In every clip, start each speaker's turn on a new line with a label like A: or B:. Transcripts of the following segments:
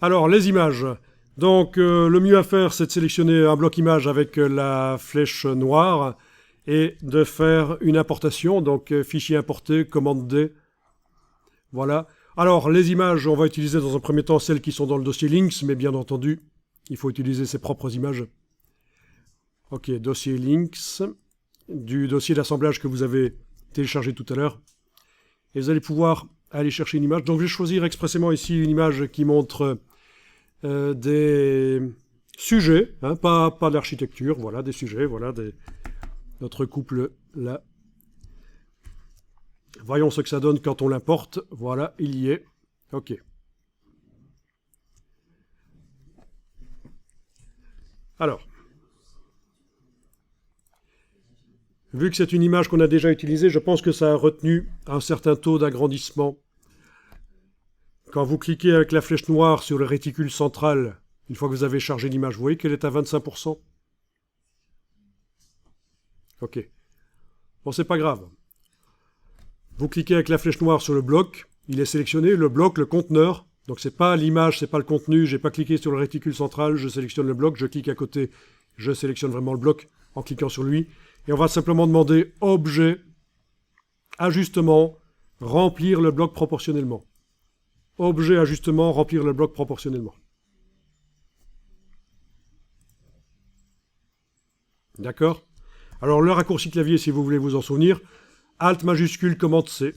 A: Alors, les images. Donc, le mieux à faire, c'est de sélectionner un bloc image avec la flèche noire et de faire une importation. Donc, fichier importé, commande D. Voilà. Alors, les images, on va utiliser dans un premier temps celles qui sont dans le dossier Links, mais bien entendu, il faut utiliser ses propres images. Ok, dossier Links, du dossier d'assemblage que vous avez téléchargé tout à l'heure. Et vous allez pouvoir aller chercher une image. Donc, je vais choisir expressément ici une image qui montre des sujets, hein, pas d'architecture, voilà, des sujets, voilà, notre couple là. Voyons ce que ça donne quand on l'importe. Voilà, il y est. Ok. Alors, vu que c'est une image qu'on a déjà utilisée, je pense que ça a retenu un certain taux d'agrandissement. Quand vous cliquez avec la flèche noire sur le réticule central, une fois que vous avez chargé l'image, vous voyez qu'elle est à 25%. Ok. Bon, c'est pas grave. Vous cliquez avec la flèche noire sur le bloc, il est sélectionné, le bloc, le conteneur. Donc c'est pas l'image, c'est pas le contenu, j'ai pas cliqué sur le réticule central, je sélectionne le bloc, je clique à côté, je sélectionne vraiment le bloc en cliquant sur lui. Et on va simplement demander objet, ajustement, remplir le bloc proportionnellement. Objet, ajustement, remplir le bloc proportionnellement. D'accord? Alors le raccourci clavier, si vous voulez vous en souvenir, Alt majuscule, commande C.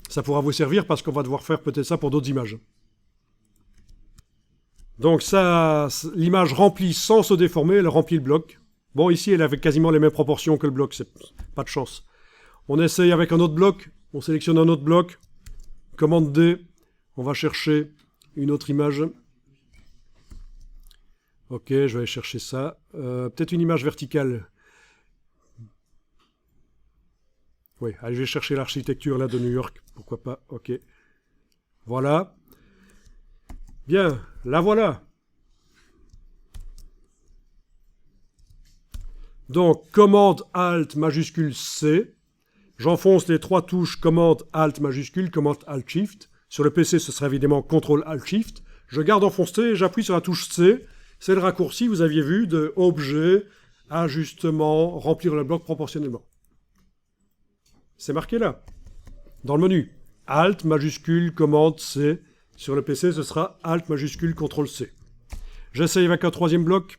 A: Ça pourra vous servir parce qu'on va devoir faire peut-être ça pour d'autres images. Donc ça, l'image remplit sans se déformer, elle remplit le bloc. Bon, ici, elle avait quasiment les mêmes proportions que le bloc, c'est pas de chance. On essaye avec un autre bloc, on sélectionne un autre bloc, commande D, on va chercher une autre image. Ok, je vais aller chercher ça. Peut-être une image verticale. Oui, allez, je vais chercher l'architecture là de New York, pourquoi pas, ok. Voilà. Bien, la voilà. Donc, commande Alt majuscule C. J'enfonce les trois touches commande Alt majuscule, commande Alt Shift. Sur le PC, ce sera évidemment CTRL Alt Shift. Je garde enfoncé et j'appuie sur la touche C. C'est le raccourci, vous aviez vu, de objet, ajustement, remplir le bloc proportionnellement. C'est marqué là, dans le menu. Alt majuscule, commande C. Sur le PC, ce sera Alt majuscule, CTRL C. J'essaye avec un troisième bloc.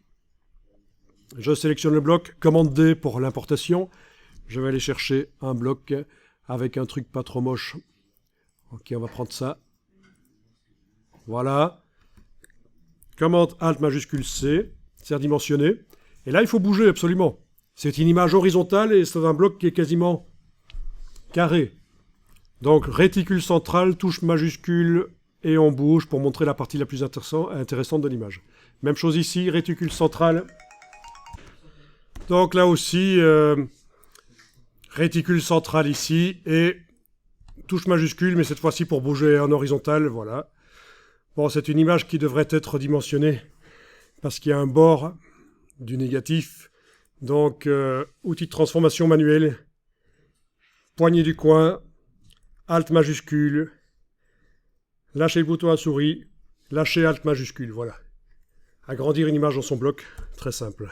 A: Je sélectionne le bloc, commande D pour l'importation. Je vais aller chercher un bloc avec un truc pas trop moche. Ok, on va prendre ça. Voilà. Commande Alt majuscule C. C'est redimensionné. Et là, il faut bouger absolument. C'est une image horizontale et c'est un bloc qui est quasiment carré. Donc, réticule central, touche majuscule, et on bouge pour montrer la partie la plus intéressante de l'image. Même chose ici, réticule central. Donc là aussi, réticule central ici, et touche majuscule, mais cette fois-ci pour bouger en horizontal, voilà. Bon, c'est une image qui devrait être dimensionnée, parce qu'il y a un bord du négatif. Donc, outil de transformation manuelle, poignée du coin, Alt majuscule, lâchez le bouton à souris, lâchez Alt majuscule, voilà. Agrandir une image dans son bloc, très simple.